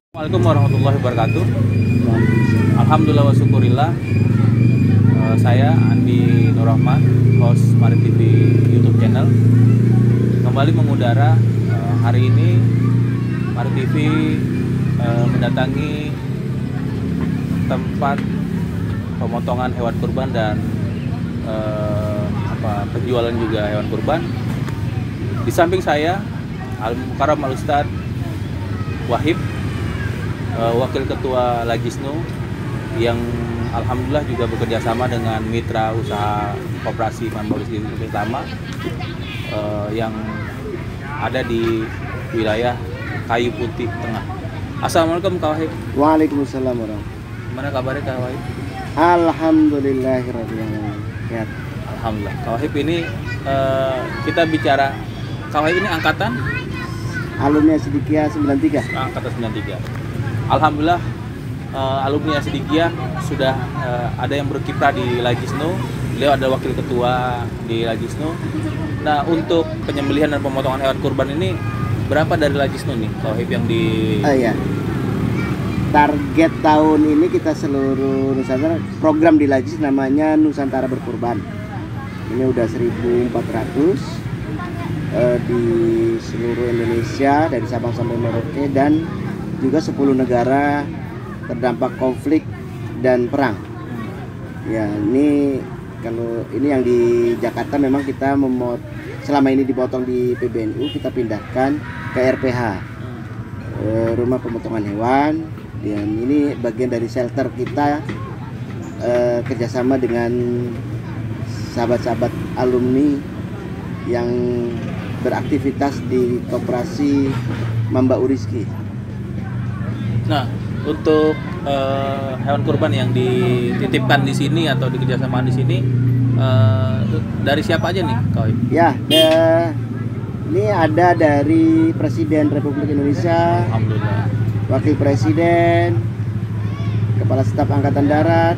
Assalamualaikum warahmatullahi wabarakatuh. Alhamdulillah wa syukurillah. Saya Andi Nur Rahman, host Marit TV YouTube channel, kembali mengudara. Hari ini Marit TV mendatangi tempat pemotongan hewan kurban dan penjualan juga hewan kurban. Di samping saya Al-Mukarram Al-Ustad Wahib, Wakil Ketua Lajisnu, yang alhamdulillah juga bekerja sama dengan mitra usaha koperasi Manbaulis Utama yang ada di wilayah Kayu Putih Tengah. Assalamualaikum Kak Wahib. Waalaikumsalam warahmatullahi. Gimana kabarnya Kak Wahib? Alhamdulillahirabbil alamin. Ya. Alhamdulillah. Kak Wahib ini kita bicara, Kak Wahib ini angkatan Alumni Sidikiyah 93. Angkatan 93. Alhamdulillah, alumni Sidikiyah sudah ada yang berkiprah di Lajisnu. Beliau ada wakil ketua di Lajisnu. Nah, untuk penyembelihan dan pemotongan hewan kurban ini berapa dari Lajisnu nih, Kak Wahib, yang di Ya. Target tahun ini kita seluruh Nusantara, program di Lajis namanya Nusantara Berkurban. Ini udah 1.400 di seluruh Indonesia dari Sabang sampai Merauke, dan juga 10 negara terdampak konflik dan perang. Ya, ini kalau ini yang di Jakarta memang kita selama ini dipotong di PBNU, kita pindahkan ke RPH, rumah pemotongan hewan. Dan ini bagian dari shelter kita, kerjasama dengan sahabat-sahabat alumni yang beraktivitas di koperasi Mamba Uriski. Nah, untuk hewan kurban yang dititipkan di sini atau dikerjasama di sini, dari siapa aja nih, Kak Wahib? Ya, ini ada dari Presiden Republik Indonesia, Alhamdulillah. Wakil Presiden, Kepala Staf Angkatan Darat,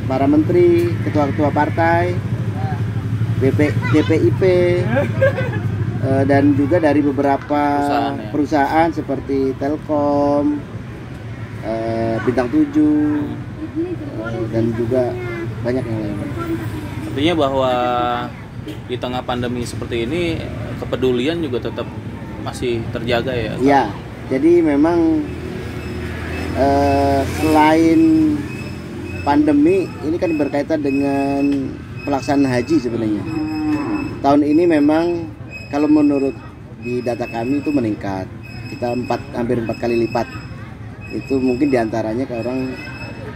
para menteri, ketua-ketua partai, DPIP, dan juga dari beberapa perusahaan seperti Telkom, Bintang 7, dan juga banyak yang lain. Artinya bahwa di tengah pandemi seperti ini, kepedulian juga tetap masih terjaga ya? Iya, jadi memang selain pandemi, ini kan berkaitan dengan pelaksanaan haji sebenarnya. Tahun ini memang kalau menurut di data kami itu meningkat. Kita hampir 4 kali lipat. Itu mungkin diantaranya ke orang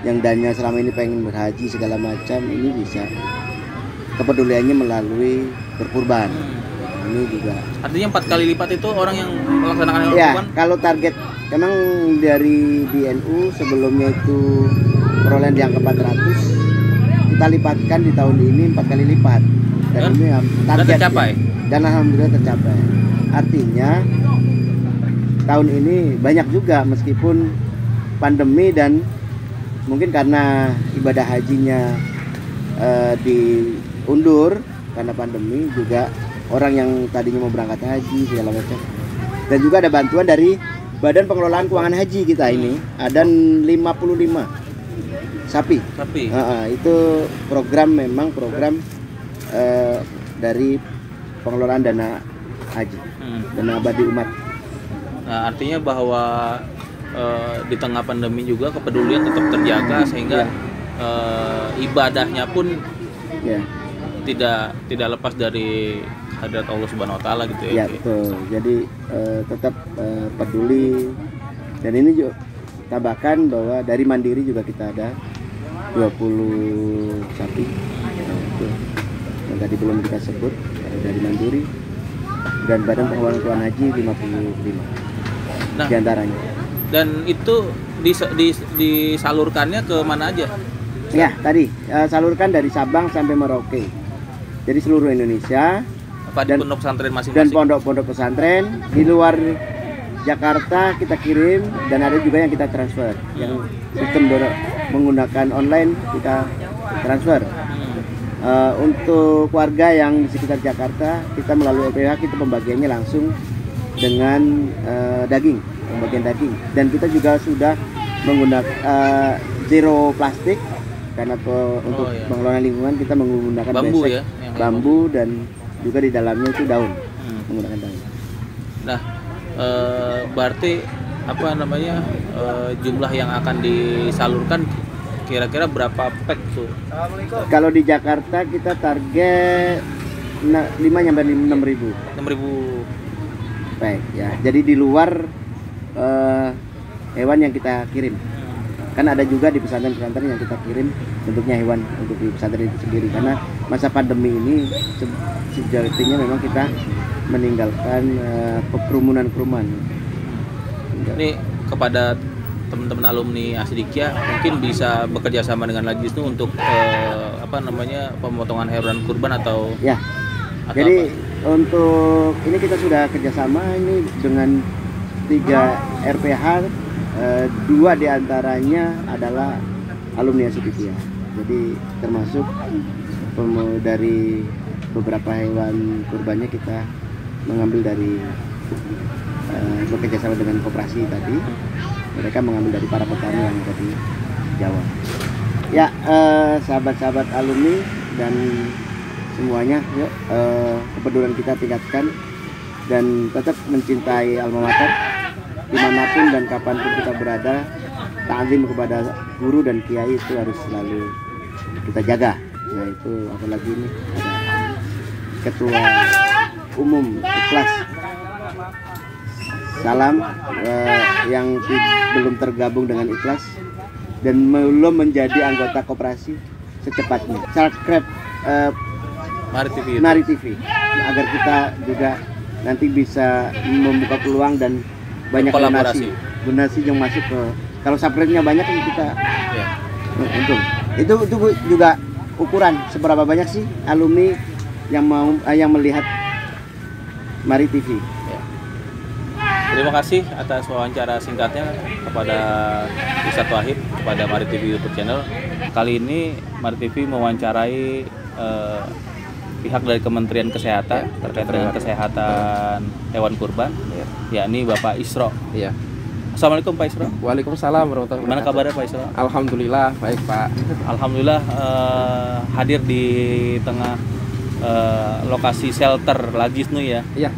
yang dananya selama ini pengen berhaji segala macam, ini bisa kepeduliannya melalui berkurban. Ini juga. Artinya 4 kali lipat itu orang yang melaksanakan hewan kurban? Kalau target memang dari BNU sebelumnya itu perolehan di angka 400, kita lipatkan di tahun ini 4 kali lipat. Dan ini target tercapai. Dan alhamdulillah tercapai. Artinya tahun ini banyak juga meskipun pandemi dan mungkin karena ibadah hajinya diundur karena pandemi, juga orang yang tadinya mau berangkat haji segala macam. Dan juga ada bantuan dari Badan Pengelolaan Keuangan Haji kita ini, ada 55 sapi. Itu memang program dari pengelolaan dana haji, dana abadi umat. Nah, artinya bahwa di tengah pandemi juga kepedulian tetap terjaga sehingga ibadahnya pun tidak lepas dari hadirat Allah Subhanahu Wa Taala gitu ya. Ya betul. Jadi tetap peduli. Dan ini juga tambahkan bahwa dari Mandiri juga kita ada 20 sapi. Yang tadi belum kita sebut dari Mandiri, dan Badan Pengelolaan Keuangan Haji 55 di antaranya. Dan itu disalurkannya ke mana aja? Ya, tadi salurkan dari Sabang sampai Merauke. Jadi seluruh Indonesia. Dan pondok pesantren masing-masing. Dan pondok-pondok pesantren di luar Jakarta kita kirim, dan ada juga yang kita transfer. Yang sistem menggunakan online kita transfer. Untuk warga yang di sekitar Jakarta, kita melalui LPH kita pembagiannya langsung dengan pembagian daging. Dan kita juga sudah menggunakan zero plastik karena untuk pengelolaan lingkungan kita menggunakan bambu besek, ya, bambu dan juga di dalamnya itu daun, menggunakan daun. Nah, berarti apa namanya jumlah yang akan disalurkan kira-kira berapa pack tuh? Kalau di Jakarta kita target 5-6 ribu. 6.000 pack ya. Jadi di luar hewan yang kita kirim. Kan ada juga di pesantren-pesantren yang kita kirim bentuknya hewan untuk di pesantren itu sendiri. Karena masa pandemi ini sejatinya memang kita meninggalkan kerumunan-kerumunan. Ini kepada teman-teman alumni Asidikia mungkin bisa bekerja sama dengan Lajisnu untuk pemotongan hewan kurban atau ya. Jadi untuk ini kita sudah kerjasama ini dengan 3 RPH, 2 diantaranya adalah alumni Asidikia. Jadi termasuk dari beberapa hewan kurbannya kita mengambil dari bekerja sama dengan koperasi tadi. Mereka mengambil dari para petani yang ada di Jawa. Ya, sahabat-sahabat alumni dan semuanya, yuk kepedulian kita tingkatkan dan tetap mencintai alma mater dimanapun dan kapanpun kita berada. Ta'zim kepada guru dan kiai itu harus selalu kita jaga. Nah itu apalagi ini ada ketua umum Ikhlas. Salam yang belum tergabung dengan Ikhlas dan belum menjadi anggota koperasi secepatnya. Subscribe Mari TV agar kita juga nanti bisa membuka peluang dan banyak donasi yang masuk ke, kalau subscribe-nya banyak kan kita untung. Itu juga ukuran seberapa banyak sih alumni yang melihat Mari TV. Terima kasih atas wawancara singkatnya kepada Ustadz Wahid kepada Mari TV YouTube channel. Kali ini Mari TV mewawancarai pihak dari Kementerian Kesehatan terkait dengan kesehatan hewan kurban, yakni Bapak Isro. Iya. Assalamualaikum Pak Isro. Waalaikumsalam warahmatullahi wabarakatuh. Gimana kabarnya Pak Isro? Alhamdulillah baik Pak. Alhamdulillah hadir di tengah lokasi shelter Lajisnu ya. Iya.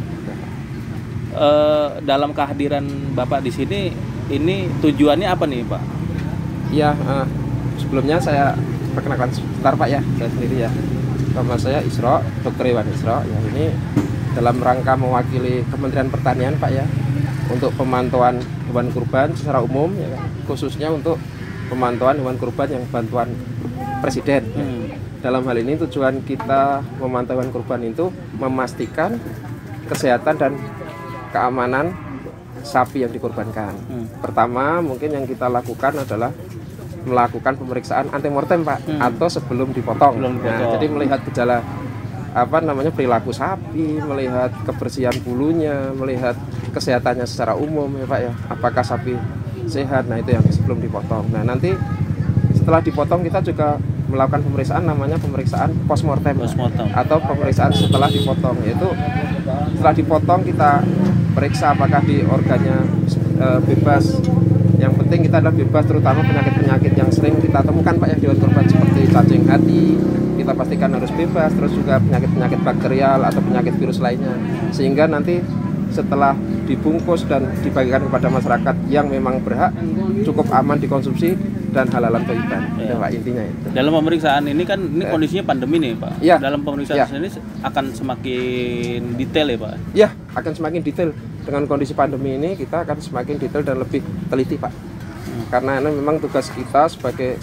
Dalam kehadiran Bapak di sini, ini tujuannya apa nih Pak? Iya, sebelumnya saya perkenalkan sebentar Pak ya, saya sendiri ya. Nama saya Isro, Dr. Iwan Isro. Ya, ini dalam rangka mewakili Kementerian Pertanian Pak ya, untuk pemantauan hewan kurban secara umum ya, khususnya untuk pemantauan hewan kurban yang bantuan Presiden. Dalam hal ini tujuan kita memantau hewan kurban itu memastikan kesehatan dan keamanan sapi yang dikorbankan. Pertama mungkin yang kita lakukan adalah melakukan pemeriksaan antemortem Pak, atau sebelum dipotong. Jadi melihat gejala perilaku sapi, melihat kebersihan bulunya, melihat kesehatannya secara umum ya Pak ya. Apakah sapi sehat? Nah itu yang sebelum dipotong. Nah nanti setelah dipotong kita juga melakukan pemeriksaan namanya pemeriksaan postmortem atau pemeriksaan setelah dipotong, yaitu setelah dipotong kita periksa apakah di organnya bebas. Yang penting kita adalah bebas terutama penyakit-penyakit yang sering kita temukan Pak ya di hewan kurban seperti cacing hati, kita pastikan harus bebas, terus juga penyakit-penyakit bakterial atau penyakit virus lainnya, sehingga nanti setelah dibungkus dan dibagikan kepada masyarakat yang memang berhak, cukup aman dikonsumsi dan halalan thayyiban. Itu Pak intinya itu. Dalam pemeriksaan ini kan kondisinya pandemi nih Pak. Ya. Dalam pemeriksaan ini akan semakin detail ya Pak. Ya, akan semakin detail. Dengan kondisi pandemi ini kita akan semakin detail dan lebih teliti Pak. Karena ini memang tugas kita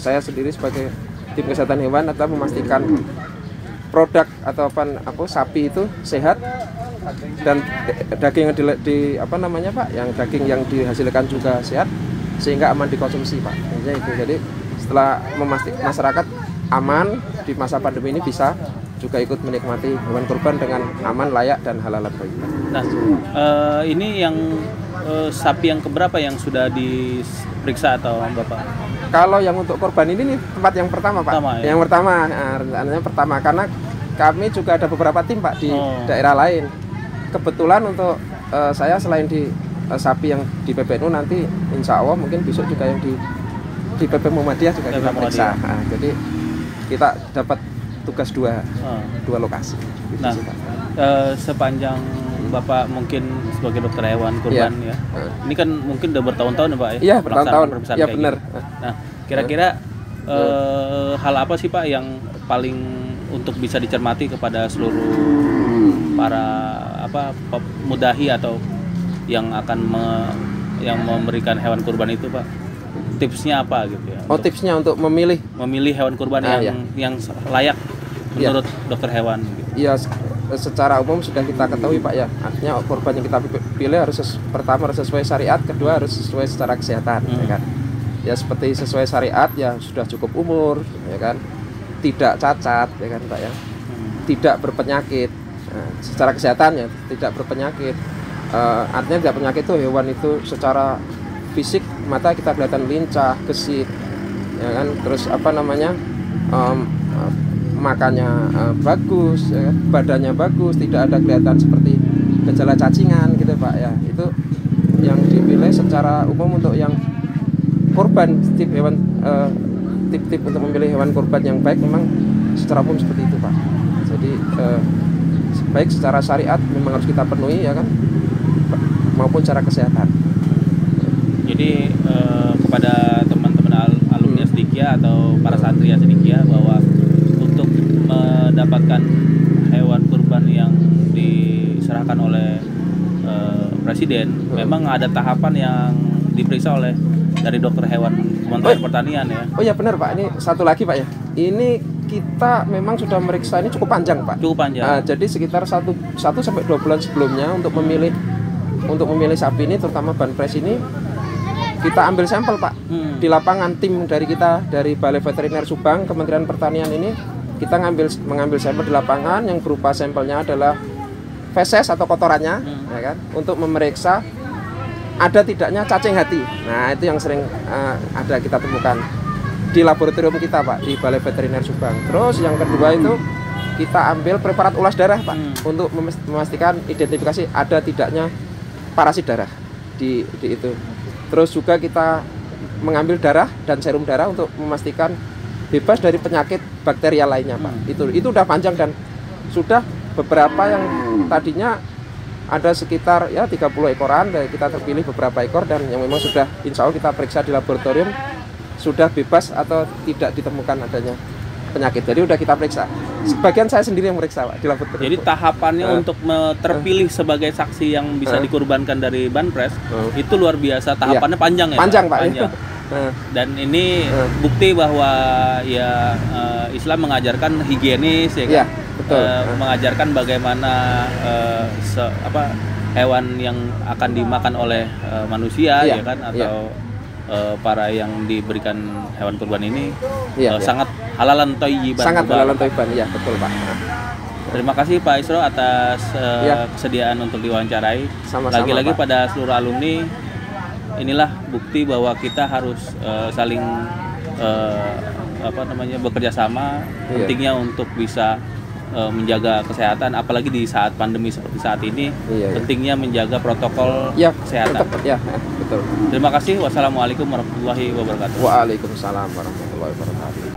saya sendiri sebagai tim kesehatan hewan adalah memastikan produk atau sapi itu sehat dan daging yang yang daging yang dihasilkan juga sehat sehingga aman dikonsumsi Pak. Jadi setelah memastikan masyarakat aman di masa pandemi ini bisa juga ikut menikmati hewan kurban dengan aman, layak dan halalan thayyiban. Nah, ini yang sapi yang keberapa yang sudah diperiksa atau Bapak? Kalau yang untuk korban ini tempat yang pertama Pak. Pertama, ya? Yang pertama, nah, rencananya pertama karena kami juga ada beberapa tim Pak di daerah lain. Kebetulan untuk saya selain di sapi yang di PBNU nanti insya Allah mungkin besok juga yang di PP Muhammadiyah juga kita periksa. Nah, jadi kita dapat tugas dua lokasi. Nah, sepanjang Bapak mungkin sebagai dokter hewan kurban ya, ini kan mungkin udah bertahun-tahun ya Pak ya? Iya, bertahun-tahun. Iya benar. Gitu. Nah, kira-kira hal apa sih Pak yang paling untuk bisa dicermati kepada seluruh para mudahi atau yang akan yang memberikan hewan kurban itu Pak? Tipsnya apa gitu ya? Oh, tipsnya untuk memilih hewan kurban yang layak menurut dokter hewan gitu. Iya, secara umum sudah kita ketahui Pak ya. Artinya korban yang kita pilih pertama harus sesuai syariat, kedua harus sesuai secara kesehatan, ya kan. Ya seperti sesuai syariat ya sudah cukup umur, ya kan. Tidak cacat, ya kan Pak ya. Tidak berpenyakit. Nah, secara kesehatan ya tidak berpenyakit. Artinya tidak penyakit itu hewan itu secara fisik mata kita kelihatan lincah, gesit, ya kan. Terus makannya bagus, ya kan? Badannya bagus, tidak ada kelihatan seperti gejala cacingan gitu Pak ya. Itu yang dipilih secara umum untuk yang korban tip untuk memilih hewan korban yang baik memang secara umum seperti itu Pak. Jadi baik secara syariat memang harus kita penuhi ya kan, maupun secara kesehatan. Jadi kepada teman-teman alumni Asdikia atau para santri Asdikia bahwa untuk mendapatkan hewan kurban yang diserahkan oleh presiden memang ada tahapan yang diperiksa oleh dari dokter hewan Kementerian Pertanian ya. Oh ya benar Pak, ini satu lagi Pak ya. Ini kita memang sudah meriksa ini cukup panjang Pak. Cukup panjang. Jadi sekitar 1 sampai 2 bulan sebelumnya untuk memilih sapi ini terutama banpres ini kita ambil sampel Pak. Di lapangan tim dari kita dari Balai Veteriner Subang Kementerian Pertanian ini kita mengambil sampel di lapangan yang berupa sampelnya adalah feses atau kotorannya ya kan, untuk memeriksa ada tidaknya cacing hati. Nah, itu yang sering ada kita temukan di laboratorium kita Pak di Balai Veteriner Subang. Terus yang kedua itu kita ambil preparat ulas darah Pak untuk memastikan identifikasi ada tidaknya parasit darah di itu. Terus juga kita mengambil darah dan serum darah untuk memastikan bebas dari penyakit bakterial lainnya Pak. Itu udah panjang dan sudah beberapa yang tadinya ada sekitar ya 30 ekoran dan kita terpilih beberapa ekor dan yang memang sudah insya Allah kita periksa di laboratorium sudah bebas atau tidak ditemukan adanya penyakit. Jadi udah kita periksa. Sebagian saya sendiri yang meriksa Pak di laboratorium. Jadi tahapannya untuk terpilih sebagai saksi yang bisa dikurbankan dari banpres itu luar biasa, tahapannya panjang ya. Panjang Pak. Panjang. Dan ini bukti bahwa ya Islam mengajarkan higienis ya kan. Ya, betul. Mengajarkan bagaimana hewan yang akan dimakan oleh manusia ya kan, atau para yang diberikan hewan kurban ini sangat halalan thayyiban. Sangat halalan thayyiban, ya betul Pak. Terima kasih Pak Isro atas kesediaan untuk diwawancarai. Lagi-lagi pada seluruh alumni, inilah bukti bahwa kita harus saling bekerja sama. Pentingnya untuk bisa menjaga kesehatan, apalagi di saat pandemi seperti saat ini. Pentingnya menjaga protokol kesehatan. Betul. Terima kasih. Wassalamualaikum warahmatullahi wabarakatuh. Waalaikumsalam warahmatullahi wabarakatuh.